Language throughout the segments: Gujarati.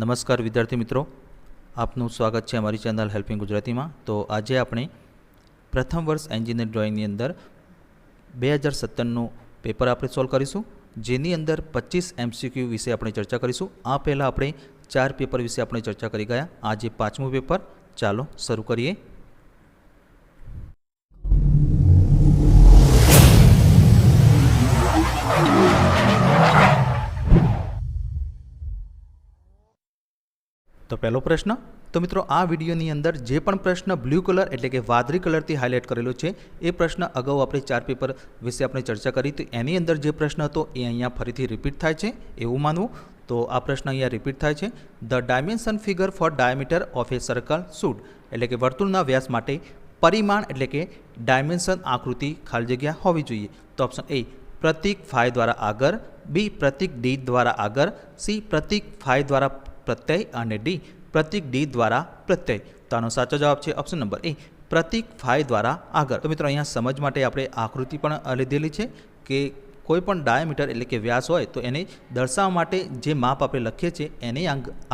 નમસ્કાર વિદ્યાર્થી મિત્રો, આપનું સ્વાગત છે અમારી ચેનલ હેલ્પિંગ ગુજરાતીમાં। તો આજે આપણે પ્રથમ વર્ષ એન્જિનિયર ડ્રોઈંગની અંદર 2017નું પેપર આપણે સોલ્વ કરીશું, જેની અંદર 25 MCQ વિશે આપણે ચર્ચા કરીશું। આ પહેલાં આપણે 4 પેપર વિશે આપણે ચર્ચા કરી ગયા। આજે 5મું પેપર, ચાલો શરૂ કરીએ। तो पहलो प्रश्न, तो मित्रों आ विडियोनी अंदर जे पण प्रश्न ब्लू कलर एटले के वादળી कलरथी हाईलाइट करेलो छे ए प्रश्न अगाऊ आपणे 4 पेपर विषे आपणे चर्चा करी, तो एनी अंदर जे प्रश्न हतो ए अहींया फरीथी रिपीट थाय छे एवुं मानवुं। तो आ प्रश्न अहींया रिपीट थाय छे। The dimension figure for diameter of a circle should एटले के वर्तुळना व्यास माटे परिमाण एटले के डायमेंशन आकृति खाली जग्या होवी जोईए। तो ऑप्शन ए प्रतीक फाई द्वारा आगर, बी प्रतीक डी द्वारा आगर, सी प्रतीक फाई द्वारा प्रत्यय અને ડી પ્રતીક ડી દ્વારા પ્રत्यय। તો આનો સાચો જવાબ છે ઓપ્શન નંબર એ પ્રતીક ફાઈ દ્વારા આગળ। તો મિત્રો અહીંયા સમજ માટે આપણે આકૃતિ પણ લીધેલી છે કે કોઈ પણ ડાયામીટર એટલે કે વ્યાસ હોય તો એને દર્શાવવા માટે જે માપ આપણે લખીએ છીએ એને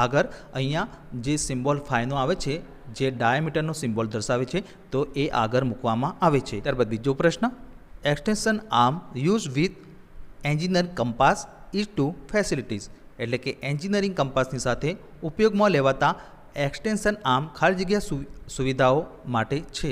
આગળ અહીંયા જે સિમ્બોલ ફાઈનો આવે છે, જે ડાયામીટરનો સિમ્બોલ દર્શાવે છે, તો એ આગળ મૂકવામાં આવે છે। ત્યારબાદ બીજો પ્રશ્ન, extension arm use with engineer compass is to facilities એટલે કે એન્જિનિયરિંગ કંપાસની સાથે ઉપયોગમાં લેવાતા એક્સટેન્શન આર્મ ખાલી જગ્યા સુવિધાઓ માટે છે।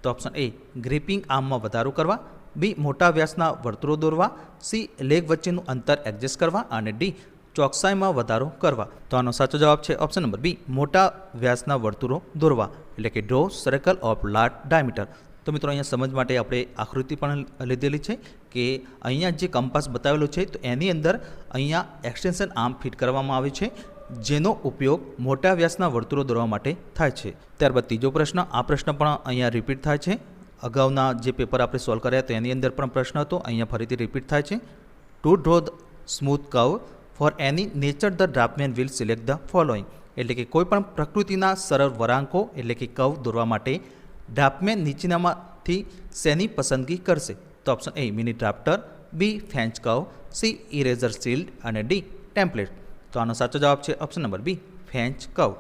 તો ઓપ્શન એ ગ્રીપિંગ આર્મમાં વધારો કરવા, બી મોટા વ્યાસના વર્તુળો દોરવા, સી લેગ વચ્ચેનું અંતર એડજસ્ટ કરવા અને ડી ચોકસાઈમાં વધારો કરવા। તો આનો સાચો જવાબ છે ઓપ્શન નંબર બી મોટા વ્યાસના વર્તુળો દોરવા એટલે કે draw circle of large diameter. तो मित्रों अहींया समझ माटे आपणे आकृति पण लीधेली छे कि अहींया जे कंपास बतावेलो छे तो एनी अंदर अहींया एक्सटेन्शन आर्म फिट करवामां आवे छे, जेनो उपयोग मोटा व्यासना वर्तुळो दोरवा माटे थाय छे। त्यारबाद तीजो प्रश्न, आ प्रश्न पण अहींया रिपीट थाय छे। अगाउना जे पेपर आपणे सोल्व कर्या तो एनी अंदर पण प्रश्न हतो, अहींया फरीथी रिपीट थाय छे। To draw the smooth curve for any nature the draftman will select the following એટલે કે કોઈ પણ પ્રકૃતિના સરળ વળાંકો એટલે કે કર્વ દોરવા માટે ડ્રાફ્ટમેન નીચેનામાંથી શેની પસંદગી કરશે? તો option A mini drafter, B french curve, C eraser shield અને ડી ટેમ્પલેટ। તો આનો સાચો જવાબ છે option number B french curve.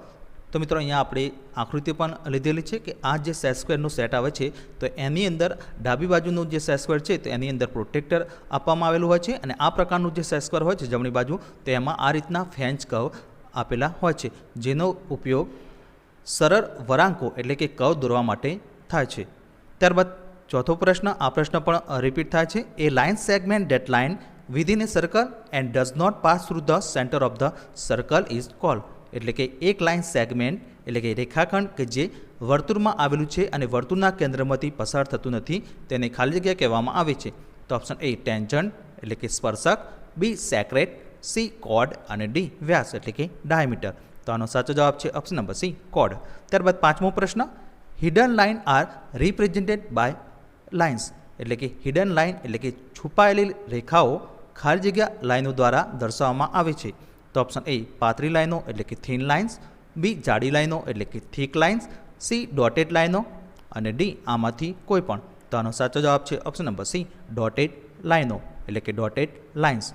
તો મિત્રો અહીંયા આપણે આકૃતિ પણ લીધેલી છે કે આ જે સેટ સ્ક્વેરનું સેટ આવે છે તો એની અંદર ડાબી બાજુનું જે સેટ સ્ક્વેર છે તો એની અંદર પ્રોટેક્ટર આપવામાં આવેલું હોય છે, અને આ પ્રકારનું જે સેટ સ્ક્વેર હોય છે જમણી બાજુ તો એમાં આ રીતના ફેન્ચ કર્વ આપેલા હોય છે, જેનો ઉપયોગ સરળ વળાંકો એટલે કે કર્વ દોરવા માટે થાય છે। ત્યારબાદ ચોથો પ્રશ્ન, આ પ્રશ્ન પણ રિપીટ થાય છે। A line segment that line within a circle and does not pass through the centre of the circle is called એટલે કે એક લાઇન સેગમેન્ટ એટલે કે રેખાખંડ કે જે વર્તુળમાં આવેલું છે અને વર્તુળના કેન્દ્રમાંથી પસાર થતું નથી તેને ખાલી જગ્યા કહેવામાં આવે છે। તો ઓપ્શન એ ટેન્જન્ટ એટલે કે સ્પર્શક, બી સેક્રેટ, સી કોર્ડ અને ડી વ્યાસ એટલે કે ડાયામીટર। તો આનો સાચો જવાબ છે ઓપ્શન નંબર સી કોર્ડ। ત્યારબાદ પાંચમો પ્રશ્ન, hidden line are represented by lines એટલે કે હિડન લાઇન એટલે કે છુપાયેલી રેખાઓ ખાલી જગ્યા લાઇનો દ્વારા દર્શાવવામાં આવે છે। તો ઓપ્શન એ પાતળી લાઇનો એટલે કે થિન લાઇન્સ, બી જાડી લાઇનો એટલે કે થીક લાઇન્સ, સી ડોટેડ લાઇનો અને ડી આમાંથી કોઈ પણ। તો આનો સાચો જવાબ છે ઓપ્શન નંબર સી ડોટેડ લાઇનો એટલે કે ડોટેડ લાઇન્સ।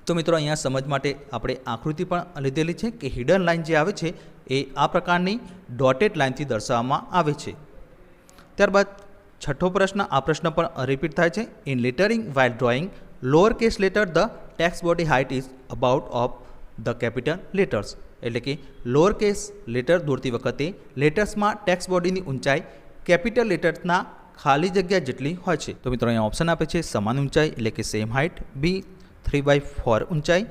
तो मित्रों अहींया समझ माटे आपणे आकृति पण लीधेली छे कि हिडन लाइन जे आवे छे ए आ प्रकारनी डॉटेड लाइनथी दर्शाववामां आवे छे। त्यारबाद छठो प्रश्न, आ प्रश्न पण रिपीट थाय छे। In lettering while drawing lower case letter the text body height is about of the capital letters એટલે કે લોઅર કેસ લેટર દોરતી વખતે લેટર્સમાં ટેક્સ્ટ બોડીની ઊંચાઈ કેપિટલ લેટર્સના ખાલી જગ્યા જેટલી હોય છે। તો મિત્રો અહીંયા ઓપ્શન આપે છે સમાન ઊંચાઈ એટલે કે સેમ હાઇટ, બી 3/4 ઊંચાઈ,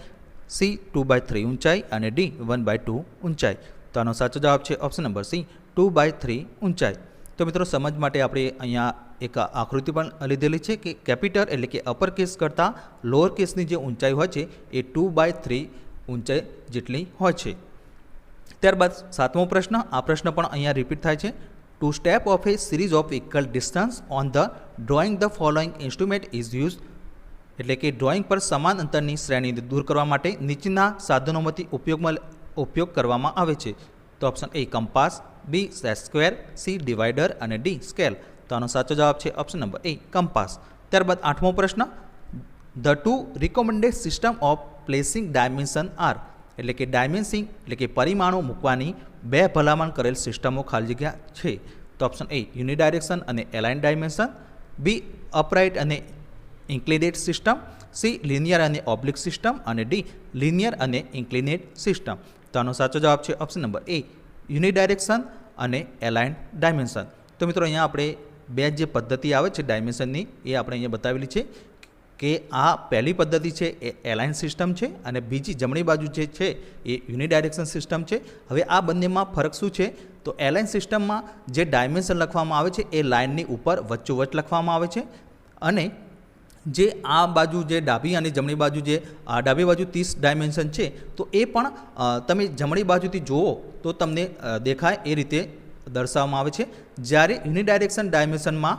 सी 2/3 ઊંચાઈ અને ડી 1/2 ઊંચાઈ। તો આનો સાચો જવાબ છે ઓપ્શન નંબર સી 2/3 ઊંચાઈ। તો મિત્રો સમજ માટે આપણે અહીંયા એક આકૃતિ પણ લીધેલી છે કે કેપિટલ એટલે કે અપર કેસ કરતાં લોઅર કેસની જે ઊંચાઈ હોય છે એ 2/3 ઊંચાઈ જેટલી હોય છે। ત્યારબાદ સાતમો પ્રશ્ન, આ પ્રશ્ન પણ અહીંયા રિપીટ થાય છે। To step of a series of equal distance on the drawing the following instrument is use એટલે કે ડ્રોઈંગ પર સમાન અંતરની શ્રેણી દૂર કરવા માટે નીચેના સાધનોમાંથી ઉપયોગ કરવામાં આવે છે। તો option A compass, B set square, C divider અને ડી સ્કેલ। તો આનો સાચો જવાબ છે ઓપ્શન નંબર એ કંપાસ। ત્યારબાદ આઠમો પ્રશ્ન, the to recommended system of placing dimension are એટલે કે ડાયમેન્સિંગ એટલે કે પરિમાણો મૂકવાની બે ભલામણ કરેલ સિસ્ટમો ખાલી જગ્યા છે? તો ઓપ્શન એ યુનિડાયરેક્શન અને એલાઇન ડાયમેન્શન, બી અપરાઇટ અને ઇન્ક્લિનેટ સિસ્ટમ, સી લિનિયર અને ઓબ્લિક સિસ્ટમ અને ડી લિનિયર અને ઇન્ક્લિનેટ સિસ્ટમ. તો આનો સાચો જવાબ છે ઓપ્શન નંબર એ યુનિડાયરેક્શન અને એલાઇન ડાયમેન્શન. તો મિત્રો અહીંયા આપણે બે જે પદ્ધતિ આવે છે ડાયમેન્શનની એ આપણે અહીંયા બતાવેલી છે કે આ પહેલી પદ્ધતિ છે એ એલાઇન સિસ્ટમ છે અને બીજી જમણી બાજુ જે છે એ યુનિડાયરેક્શન સિસ્ટમ છે. હવે આ બંનેમાં ફરક શું છે? તો એલાઇન સિસ્ટમમાં જે ડાયમેન્શન લખવામાં આવે છે એ લાઇનની ઉપર વચ્ચોવચ્ચ લખવામાં આવે છે અને જે આ બાજુ જે ડાબી અને જમણી બાજુ જે ડાબી બાજુ 30 ડાયમેન્શન છે તો એ પણ તમે જમણી બાજુથી જુઓ તો તમને દેખાય એ રીતે દર્શાવવામાં આવે છે. જ્યારે યુનિડાયરેક્શન ડાયમેન્શનમાં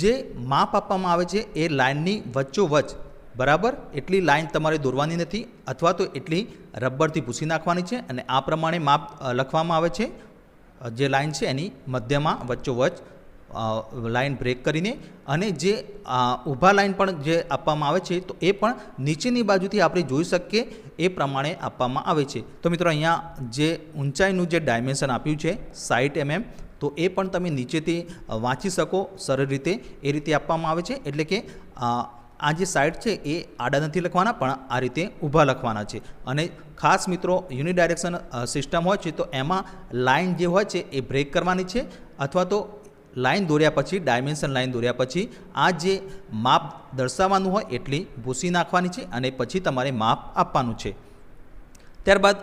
જે માપ આપવામાં આવે છે એ લાઇનની વચ્ચોવચ્ચ બરાબર એટલી લાઇન તમારે દોરવાની નથી અથવા તો એટલી રબરથી ભૂસી નાખવાની છે અને આ પ્રમાણે માપ લખવામાં આવે છે. જે લાઇન છે એની મધ્યમાં વચ્ચોવચ્ચ લાઇન બ્રેક કરીને અને જે ઊભા લાઇન પણ જે આપવામાં આવે છે તો એ પણ નીચેની બાજુથી આપણે જોઈ શકીએ એ પ્રમાણે આપવામાં આવે છે. તો મિત્રો અહીંયા જે ઊંચાઈનું જે ડાયમેન્શન આપ્યું છે 60 mm તો એ પણ તમે નીચેથી વાંચી શકો સરળ રીતે એ રીતે આપવામાં આવે છે. એટલે કે આ જે સાઈડ છે એ આડા નથી લખવાના પણ આ રીતે ઊભા લખવાના છે. અને ખાસ મિત્રો યુનિડાયરેક્શન સિસ્ટમ હોય છે તો એમાં લાઇન જે હોય છે એ બ્રેક કરવાની છે અથવા તો લાઇન દોર્યા પછી ડાયમેન્શન લાઇન દોર્યા પછી આ જે માપ દર્શાવવાનું હોય એટલી ભૂસી નાખવાની છે અને પછી તમારે માપ આપવાનું છે. ત્યારબાદ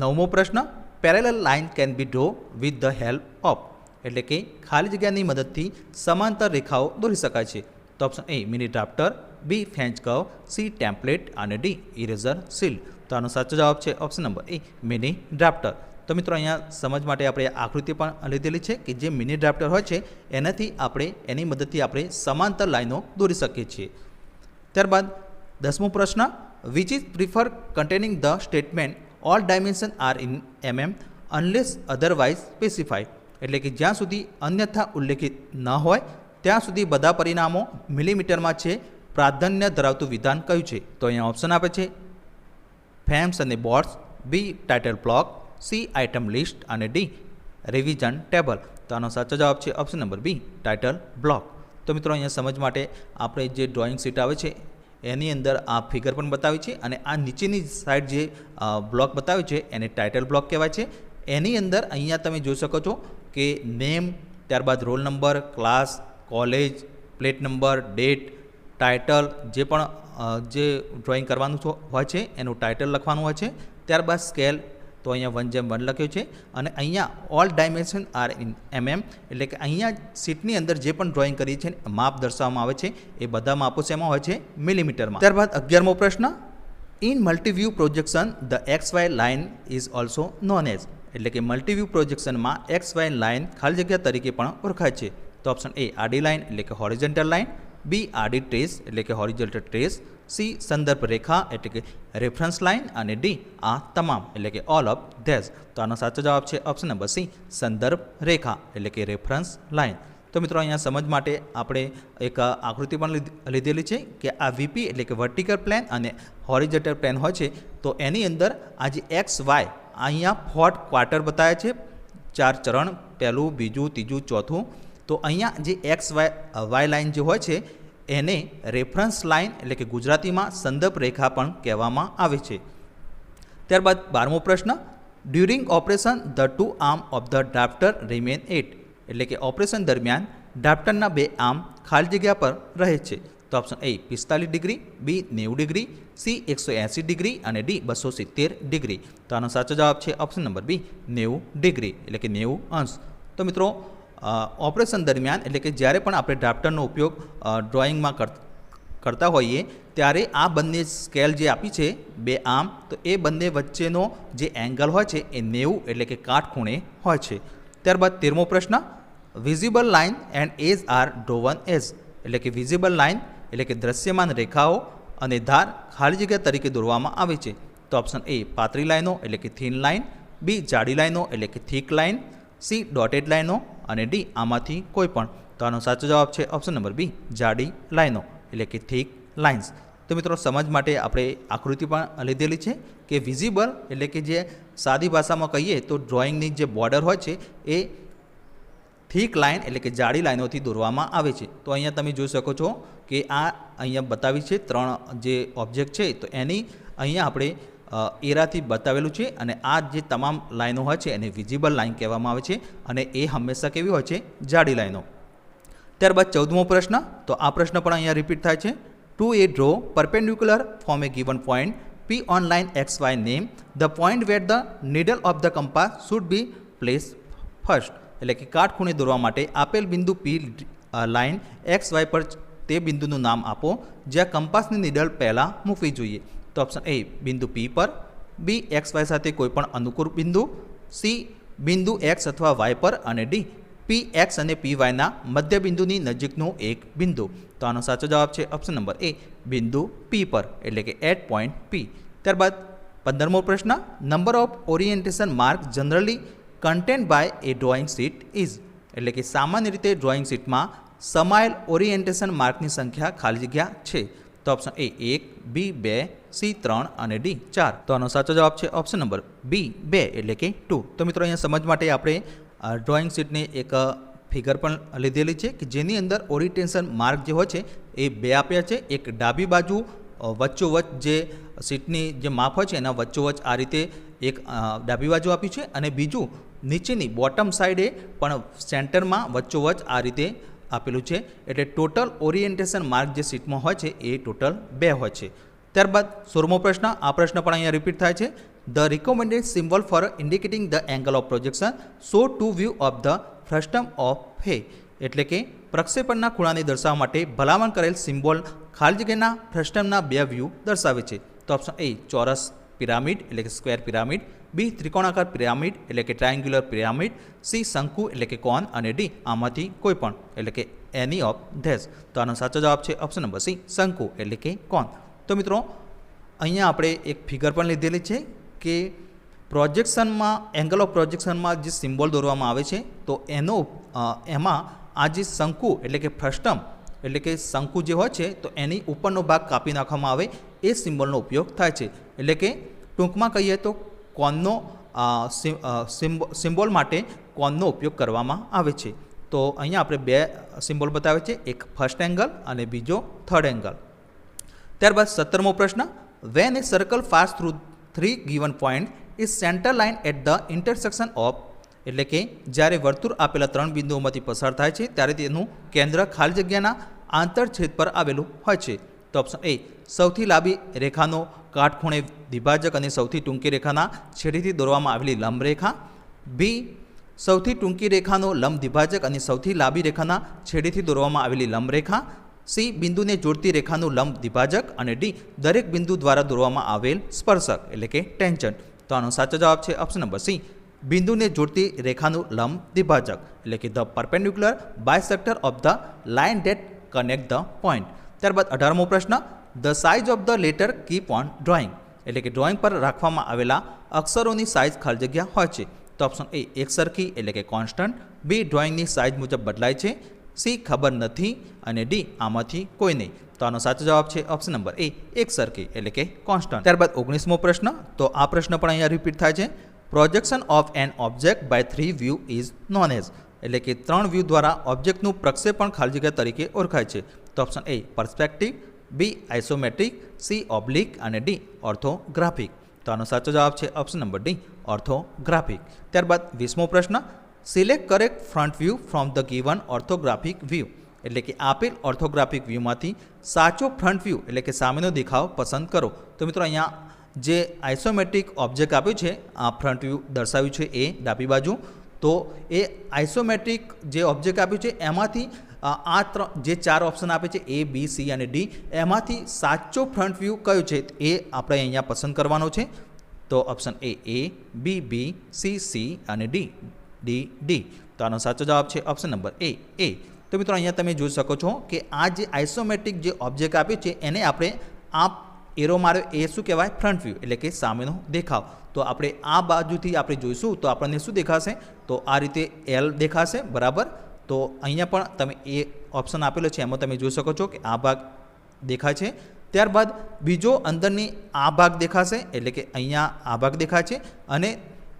9મો પ્રશ્ન, parallel line can be draw with the help of, એટલે કે ખાલી જગ્યાની મદદથી સમાંતર રેખાઓ દોરી શકાય છે. તો option A mini drafter, B french curve, C template અને ડી ઇરેઝર સીલ. તો આનો સાચો જવાબ છે option number A mini drafter. તો મિત્રો અહીંયા સમજ માટે આપણે આકૃતિ પણ લીધેલી છે કે જે મિની ડ્રાફ્ટર હોય છે એનાથી આપણે એની મદદથી આપણે સમાંતર લાઈનો દોરી શકીએ છીએ. ત્યારબાદ 10મો પ્રશ્ન, which is prefer containing the statement all dimension are in mm unless otherwise specified, એટલે કે જ્યાં સુધી અન્યથા ઉલ્લેખિત ન હોય ત્યાં સુધી બધા પરિણામો મિલીમીટરમાં છે પ્રાધાન્ય ધરાવતું વિધાન કયું છે? તો અહીંયા ઓપ્શન આપે છે ફેમ્સ અને boards, B title block, C item list અને ડી રિવિઝન ટેબલ. તો આનો સાચો જવાબ છે option number B title block. તો મિત્રો અહીંયા સમજ માટે આપણે જે ડ્રોઈંગ શીટ આવે છે એની અંદર આ ફિગર પણ બતાવી છે અને આ નીચેની સાઈડ જે બ્લોક બતાવ્યું છે એને ટાઇટલ બ્લોક કહેવાય છે. એની અંદર અહીંયા તમે જોઈ શકો છો કે નેમ, ત્યારબાદ roll number, class, college, plate number, date, title, જે પણ જે ડ્રોઈંગ કરવાનું હોય છે એનું ટાઇટલ લખવાનું હોય છે. ત્યારબાદ સ્કેલ, તો અહીંયા 1:1 લખ્યું છે અને અહીંયા all dimension are in mm, એટલે કે અહીંયા શીટની અંદર જે પણ ડ્રોઈંગ કરી છે માપ દર્શાવવામાં આવે છે એ બધા માપો શેમાં હોય છે? મિલીમીટરમાં. ત્યારબાદ 11મો પ્રશ્ન, in multiview projection the XY line is also known as, એટલે કે મલ્ટીવ્યૂ પ્રોજેક્શનમાં XY લાઇન ખાલી જગ્યા તરીકે પણ ઓળખાય છે. તો ઓપ્શન એ આડી લાઇન એટલે કે હોરિઝોન્ટલ લાઇન, બી આડી ટ્રેસ એટલે કે હોરિઝોન્ટલ ટ્રેસ, સી સંદર્ભ રેખા એટલે કે રેફરન્સ લાઇન અને ડી આ તમામ એટલે કે ઓલ ઓફ ધેઝ. તો આનો સાચો જવાબ છે ઓપ્શન નંબર સી સંદર્ભ રેખા એટલે કે રેફરન્સ લાઇન. તો મિત્રો અહીંયા સમજ માટે આપણે એક આકૃતિ પણ લીધેલી છે કે આ વીપી એટલે કે વર્ટિકલ પ્લેન અને હોરિઝોન્ટલ પ્લેન હોય છે તો એની અંદર આ જે XY અહીંયા 4 ક્વાર્ટર બતાવ્યા છે, 4 ચરણ, પહેલું, બીજું, ત્રીજું, ચોથું. તો અહીંયા જે XY લાઇન જે હોય છે એને રેફરન્સ લાઇન એટલે કે ગુજરાતીમાં સંદર્ભ રેખા પણ કહેવામાં આવે છે. ત્યારબાદ 12મો પ્રશ્ન, during operation the 2 arm of the drafter remain 8, એટલે કે ઓપરેશન દરમિયાન ડ્રાફ્ટરના 2 આર્મ ખાલી જગ્યા પર રહે છે. તો option A 45 degree, B 90 degree, C 180 degree અને ડી 270 ડિગ્રી. તો આનો સાચો જવાબ છે ઓપ્શન નંબર બી 90 ડિગ્રી એટલે કે 90 અંશ. તો મિત્રો ઓપરેશન દરમિયાન એટલે કે જ્યારે પણ આપણે ડ્રાફ્ટરનો ઉપયોગ ડ્રોઈંગમાં કરતા હોઈએ ત્યારે આ બંને સ્કેલ જે આપી છે 2 આર્મ તો એ બંને વચ્ચેનો જે એંગલ હોય છે એ 90 એટલે કે કાટખૂણે હોય છે. ત્યારબાદ 13મો પ્રશ્ન, visible line and edge are drawn as, એટલે કે વિઝિબલ લાઇન એટલે કે દ્રશ્યમાન રેખાઓ અને ધાર ખાલી જગ્યા તરીકે દોરવામાં આવે છે. તો ઓપ્શન એ પાતળી લાઈનો એટલે કે થીન લાઇન, બી જાડી લાઈનો એટલે કે થીક લાઇન, સી ડોટેડ લાઈનો અને ડી આમાંથી કોઈ પણ. તો આનો સાચો જવાબ છે ઓપ્શન નંબર બી જાડી લાઈનો એટલે કે થીક લાઇન્સ. तो मित्रों समझ माटे आपणे आकृति पण लीधेली छे कि विजिबल एटले कि जे सादी भाषामां कहीए तो ड्रॉइंगनी जे बॉर्डर होय छे ए थीक लाइन एटले कि जाड़ी लाइनोथी दोरवामां आवे छे। तो अहींया तमे जोई शको छो कि आ अहींया बतावी छे 3 जे ऑब्जेक्ट छे तो एनी अहींया आपणे एराथी बतावेलुं छे अने आ जे तमाम लाइनो होय छे एने विजिबल लाइन कहेवामां आवे छे अने ए हमेशा केवी होय छे जाड़ी लाइनो। त्यारबाद 14मो प्रश्न, तो आ प्रश्न पण अहींया रिपीट थाय छे। To a draw perpendicular from a given point P on line XY name the point where the needle of the compass should be placed first। એટલે કે કાટખૂણે દોરવા માટે આપેલ બિંદુ P લાઇન XY પર તે બિંદુનું નામ આપો જ્યાં કંપાસની નીડલ પહેલાં મૂકવી જોઈએ। તો ઓપ્શન એ બિંદુ P પર, B XY સાથે કોઈપણ અનુકૂળ બિંદુ, C બિંદુ X અથવા Y પર અને D PX અને PYના મધ્ય બિંદુની નજીકનું એક બિંદુ। તો આનો સાચો જવાબ છે ઓપ્શન નંબર એ બિંદુ P પર એટલે કે એટ પોઈન્ટ P। ત્યારબાદ 15મો પ્રશ્ન, number of orientation mark generally content by a drawing sheet is. એટલે કે સામાન્ય રીતે ડ્રોઈંગ શીટમાં સમાયેલ ઓરિએન્ટેશન માર્કની સંખ્યા ખાલી જગ્યા છે। તો ઓપ્શન એ 1, B 2, C 3 અને D 4। તો આનો સાચો જવાબ છે ઓપ્શન નંબર B 2 એટલે કે 2। તો મિત્રો અહીંયા સમજ માટે આપણે ડ્રોઈંગ શીટની એક ફિગર પણ લીધેલી છે કે જેની અંદર ઓરિએન્ટેશન માર્ક જે હોય છે એ 2 આપ્યા છે। એક ડાબી બાજુ વચ્ચોવચ જે સીટની જે માપ હોય છે એના વચ્ચોવચ આ રીતે એક ડાબી બાજુ આપ્યું છે અને બીજું નીચેની બોટમ સાઈડે પણ સેન્ટરમાં વચ્ચોવચ આ રીતે આપેલું છે। એટલે ટોટલ ઓરિએન્ટેશન માર્ક જે સીટમાં હોય છે એ ટોટલ 2 હોય છે। ત્યારબાદ 16મો પ્રશ્ન, આ પ્રશ્ન પણ અહીંયા રિપીટ થાય છે। The recommended symbol for indicating the angle of projection show to view of the frustum of હે। એટલે કે પ્રક્ષેપણના ખૂણાને દર્શાવવા માટે ભલામણ કરેલ સિમ્બોલ ખાલી જગ્યાના ફ્રસ્ટમના 2 વ્યૂ દર્શાવે છે। તો ઓપ્શન એ ચોરસ પિરામિડ એટલે કે સ્ક્વેર પિરામિડ, B ત્રિકોણાકાર પિરામિડ એટલે કે ટ્રાયંગ્યુલર પિરામિડ, C શંકુ એટલે કે કોન અને D આમાંથી કોઈ પણ એટલે કે એની ઓફ ધેસ। તો આનો સાચો જવાબ છે ઓપ્શન નંબર C શંકુ એટલે કે કોન। તો મિત્રો અહીંયા આપણે એક ફિગર પણ લીધેલી છે કે પ્રોજેક્શનમાં એંગલ ઓફ પ્રોજેક્શનમાં જે સિમ્બોલ દોરવામાં આવે છે તો એનો એમાં આ જે શંકુ એટલે કે ફ્રસ્ટમ એટલે કે શંકુ જે હોય છે તો એની ઉપરનો ભાગ કાપી નાખવામાં આવે એ સિમ્બોલનો ઉપયોગ થાય છે। એટલે કે ટૂંકમાં કહીએ તો કોનનો સિમ્બોલ માટે કોનનો ઉપયોગ કરવામાં આવે છે। તો અહીંયા આપણે 2 સિમ્બોલ બતાવે છે, એક ફર્સ્ટ એંગલ અને બીજો થર્ડ એંગલ। ત્યારબાદ 17મો પ્રશ્ન, when a circle pass through 3 given point is center line at the intersection of. એટલે કે જ્યારે વર્તુળ આપેલા 3 બિંદુઓમાંથી પસાર થાય છે ત્યારે તેનું કેન્દ્ર ખાલી જગ્યાના આંતરછેદ પર આવેલું હોય છે। તો ઓપ્શન એ સૌથી લાંબી રેખાનો કાટખૂણે દ્વિભાજક અને સૌથી ટૂંકી રેખાના છેડેથી દોરવામાં આવેલી લંબ રેખા, B સૌથી ટૂંકી રેખાનો લંબ દ્વિભાજક અને સૌથી લાંબી રેખાના છેડેથી દોરવામાં આવેલી લંબ રેખા, C બિંદુને જોડતી રેખાનું લંબ દ્વિભાજક અને D દરેક બિંદુ દ્વારા દોરવામાં આવેલ સ્પર્શક એટલે કે ટેન્જન્ટ। તો આનો સાચો જવાબ છે ઓપ્શન નંબર C બિંદુને જોડતી રેખાનું લંબ દ્વિભાજક એટલે કે the perpendicular bisector of the line that connect the point. ત્યારબાદ 18મો પ્રશ્ન, the size of the letter keep on drawing. એટલે કે ડ્રોઈંગ પર રાખવામાં આવેલા અક્ષરોની સાઇઝ ખાલી જગ્યા હોય છે। તો ઓપ્શન એ એક સરખી એટલે કે કોન્સ્ટન્ટ, B ડ્રોઈંગની સાઇઝ મુજબ બદલાય છે, C ખબર નથી અને D આમાંથી કોઈ નહીં। તો આનો સાચો જવાબ છે ઓપ્શન નંબર એ એક સરખી એટલે કે કોન્સ્ટન્ટ। ત્યારબાદ 19મો પ્રશ્ન, તો આ પ્રશ્ન પણ અહીંયા રિપીટ થાય છે। Projection of an object by 3 view is known as. એટલે કે 3 વ્યૂ દ્વારા ઓબ્જેક્ટનું પ્રક્ષેપણ ખાલી જગ્યા તરીકે ઓળખાય છે। તો ઓપ્શન એ perspective, B isometric, C oblique અને D ઓર્થોગ્રાફિક। તો આનો સાચો જવાબ છે ઓપ્શન નંબર D ઓર્થોગ્રાફિક। ત્યારબાદ 20મો પ્રશ્ન, select correct front view from the given orthographic view. એટલે કે આપેલ ઓર્થોગ્રાફિક વ્યૂમાંથી સાચો ફ્રન્ટ વ્યૂ એટલે કે સામેનો દેખાવ પસંદ કરો। તો મિત્રો અહીંયા જે આઇસોમેટ્રિક ઓબ્જેક્ટ આપ્યું છે આ ફ્રન્ટ વ્યૂ દર્શાવ્યું છે એ ડાબી બાજુ। તો એ આઇસોમેટ્રિક જે ઓબ્જેક્ટ આપ્યું છે એમાંથી આ જે 4 ઓપ્શન આપે છે A, B, C અને D એમાંથી સાચો ફ્રન્ટ વ્યૂ કયો છે એ આપણે અહીંયા પસંદ કરવાનો છે। તો option A, B, B, C અને D। તો આનો સાચો જવાબ છે ઓપ્શન નંબર A। તો મિત્રો અહીંયા તમે જોઈ શકો છો કે આ જે આઇસોમેટ્રિક જે ઓબ્જેક્ટ આપ્યું છે એને આપણે આ એરો માર્યો એ શું કહેવાય ફ્રન્ટ વ્યૂ એટલે કે સામેનો દેખાવ। તો આપણે આ બાજુથી આપણે જોઈશું તો આપણને શું દેખાશે તો આ રીતે L દેખાશે બરાબર। તો અહીંયા પણ તમે એ ઓપ્શન આપેલો છે એમાં તમે જોઈ શકો છો કે આ ભાગ દેખાય છે ત્યારબાદ બીજો અંદરની આ ભાગ દેખાશે, એટલે કે અહીંયા આ ભાગ દેખાય છે, અને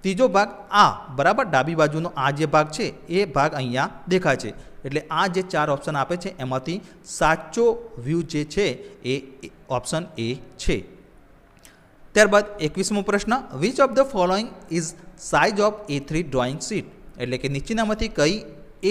ત્રીજો ભાગ આ બરાબર ડાબી બાજુનો આ જે ભાગ છે એ ભાગ અહીંયા દેખાય છે. એટલે આ જે 4 ઓપ્શન આપે છે એમાંથી સાચો વ્યૂ જે છે એ ઓપ્શન એ છે. ત્યારબાદ 21મો પ્રશ્ન, which of the following is size of A3 drawing sheet, એટલે કે નીચેનામાંથી કઈ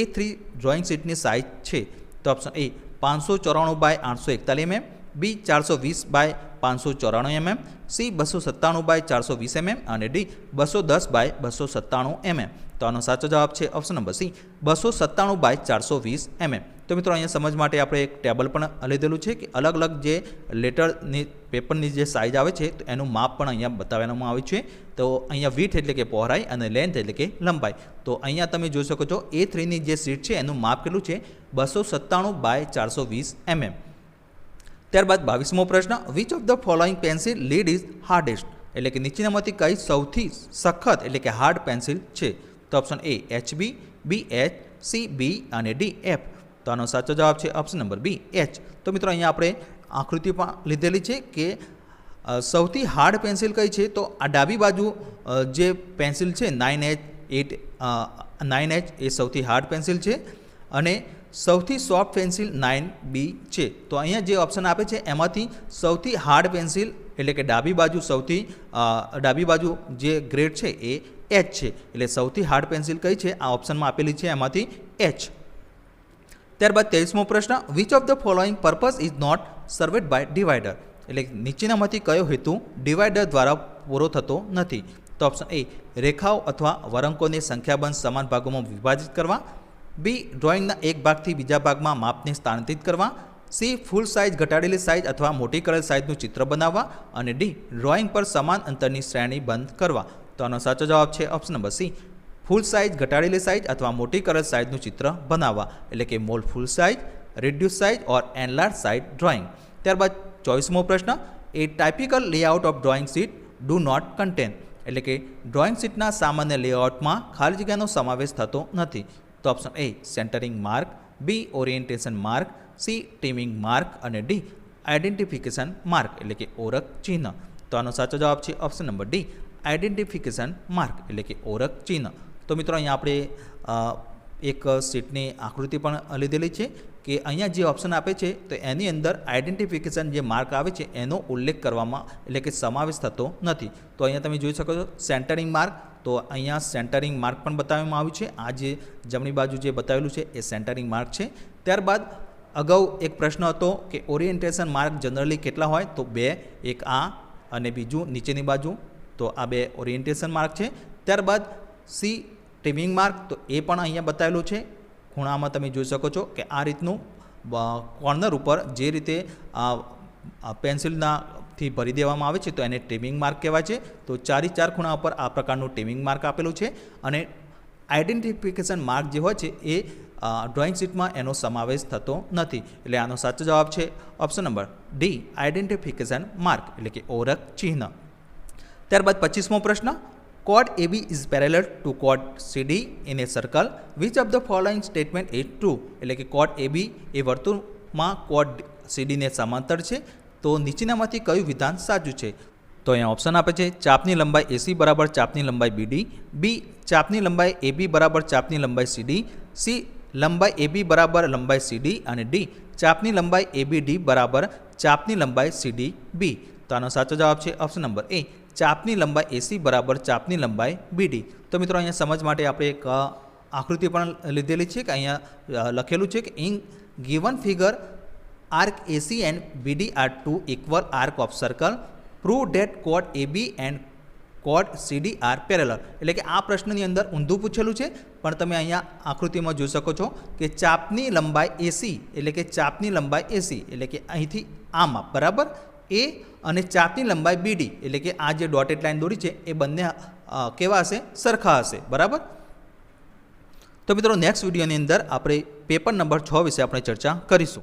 A3 ડ્રોઈંગ શીટની સાઇઝ છે? તો option A 594 by 841 mm, B 420 by 594 mm, C 297 by 420 mm અને ડી 210 બાય 297 mm. તો આનો સાચો જવાબ છે option number C 297 by 420 mm. તો મિત્રો અહીંયા સમજ માટે આપણે એક ટેબલ પણ લીધેલું છે કે અલગ અલગ જે લેટરની પેપરની જે સાઇઝ આવે છે તો એનું માપ પણ અહીંયા બતાવવામાં આવ્યું છે. તો અહીંયા વીથ એટલે કે પહોળાઈ અને લેન્થ એટલે કે લંબાઈ. તો અહીંયા તમે જોઈ શકો છો A3ની જે સીટ છે એનું માપ કેટલું છે 297 બાય 420 mm. ત્યારબાદ 22મો પ્રશ્ન, which of the following pencil lead is hardest, એટલે કે નીચેનામાંથી કઈ સૌથી સખત એટલે કે હાર્ડ પેન્સિલ છે? તો option A HB, B H, C B અને ડી F. તો આનો સાચો જવાબ છે ઓપ્શન નંબર બી H. તો મિત્રો અહીંયા આપણે આકૃતિ પણ લીધેલી છે કે સૌથી હાર્ડ પેન્સિલ કઈ છે? તો આ ડાબી બાજુ જે પેન્સિલ છે 9H એ સૌથી હાર્ડ પેન્સિલ છે, અને સૌથી સોફ્ટ પેન્સિલ 9B છે. તો અહીંયા જે ઓપ્શન આપે છે એમાંથી સૌથી હાર્ડ પેન્સિલ એટલે કે ડાબી બાજુ જે ગ્રેડ છે એ H છે. એટલે સૌથી હાર્ડ પેન્સિલ કઈ છે આ ઓપ્શનમાં આપેલી છે એમાંથી H. ત્યારબાદ 23મો પ્રશ્ન, which of the following purpose is not served by divider, એટલે નીચેનામાંથી કયો હેતુ ડિવાઈડર દ્વારા પૂરો થતો નથી? તો ઓપ્શન એ રેખાઓ અથવા વળાંકોને સંખ્યાબંધ સમાન ભાગોમાં વિભાજિત કરવા, બી ડ્રોઈંગના એક ભાગથી બીજા ભાગમાં માપને સ્થાનાંતરિત કરવા, સી ફૂલ સાઇઝ ઘટાડેલી સાઇઝ અથવા મોટી કરેલ સાઇઝનું ચિત્ર બનાવવા અને ડી ડ્રોઈંગ પર સમાન અંતરની શ્રેણી બંધ કરવા. તો આનો સાચો જવાબ છે option number C full size ઘટાડેલી સાઇઝ અથવા મોટી કરેલ સાઇઝનું ચિત્ર બનાવવા, એટલે કે મોલ full size, reduce size or enlarge size drawing. ત્યારબાદ 24મો પ્રશ્ન, a typical layout of drawing sheet do not contain, એટલે કે ડ્રોઈંગ શીટના સામાન્ય લેઆઉટમાં ખાલી જગ્યાનો સમાવેશ થતો નથી. તો option A centering mark, B orientation mark, C trimming mark અને ડી આઇડેન્ટિફિકેશન માર્ક, એટલે કે ઓળખ ચિહ્ન. તો આનો સાચો જવાબ છે option number D identification mark, એટલે કે ઓળખ ચિહ્ન. તો મિત્રો અહીંયા આપણે એક સીટની આકૃતિ પણ લીધેલી છે કે અહીંયા જે ઓપ્શન આપે છે તો એની અંદર આઇડેન્ટિફિકેશન જે માર્ક આવે છે એનો ઉલ્લેખ કરવામાં એટલે કે સમાવેશ થતો નથી. તો અહીંયા તમે જોઈ શકો છો સેન્ટરિંગ માર્ક, તો અહીંયા સેન્ટરિંગ માર્ક પણ બતાવવામાં આવ્યું છે. આ જે જમણી બાજુ જે બતાવેલું છે એ સેન્ટરિંગ માર્ક છે. ત્યારબાદ અગાઉ એક પ્રશ્ન હતો કે ઓરિએન્ટેશન માર્ક જનરલી કેટલા હોય? તો 2, એક આ અને બીજું નીચેની બાજુ. તો આ 2 ઓરિએન્ટેશન માર્ક છે. ત્યારબાદ સી ટીમિંગ માર્ક, તો એ પણ અહીંયા બતાવેલું છે. ખૂણામાં તમે જોઈ શકો છો કે આ રીતનું કોર્નર ઉપર જે રીતે પેન્સિલથી ભરી દેવામાં આવે છે તો એને ટીમિંગ માર્ક કહેવાય છે. તો 4 ખૂણા ઉપર આ પ્રકારનું ટીમિંગ માર્ક આપેલું છે, અને આઇડેન્ટિફિકેશન માર્ક જે હોય છે એ ડ્રોઈંગ શીટમાં એનો સમાવેશ થતો નથી. એટલે આનો સાચો જવાબ છે option number D identification mark, એટલે કે ઓળખ ચિહ્ન. ત્યારબાદ 25મો પ્રશ્ન, chord AB is parallel to chord CD in a circle. Which of the following statement is true? એટલે કે chord AB એ વર્તુળમાં chord CD ને સમાંતર છે. તો નીચેનામાંથી કયું વિધાન સાચું છે? તો અહીંયા ઓપ્શન આપે છે ચાપની લંબાઈ AC બરાબર ચાપની લંબાઈ BD, બી ચાપની લંબાઈ AB બરાબર ચાપની લંબાઈ CD, સી લંબાઈ AB બરાબર લંબાઈ CD અને ડી ચાપની લંબાઈ ABD બરાબર ચાપની લંબાઈ CDB. તો આનો સાચો જવાબ છે ઓપ્શન નંબર એ ચાપની લંબાઈ AC બરાબર ચાપની લંબાઈ BD. તો મિત્રો અહીંયા સમજ માટે આપણે એક આકૃતિ પણ લીધેલી છે કે અહીંયા લખેલું છે કે in given figure arc AC and BD are 2 equal arc of circle. Prove that કોડ AB એન્ડ કોડ CD આર પેરેલલ. એટલે કે આ પ્રશ્નની અંદર ઊંધું પૂછેલું છે, પણ તમે અહીંયા આકૃતિમાં જોઈ શકો છો કે ચાપની લંબાઈ AC એટલે કે ચાપની લંબાઈ AC એટલે કે અહીંથી આ માપ બરાબર એ અને ચાપની લંબાઈ BD એટલે કે આ જે ડોટેડ લાઇન દોરી છે એ બંને કેવા હશે? સરખા હશે. બરાબર. તો મિત્રો નેક્સ્ટ વિડીયોની અંદર આપણે પેપર નંબર 6 વિશે આપણે ચર્ચા કરીશું.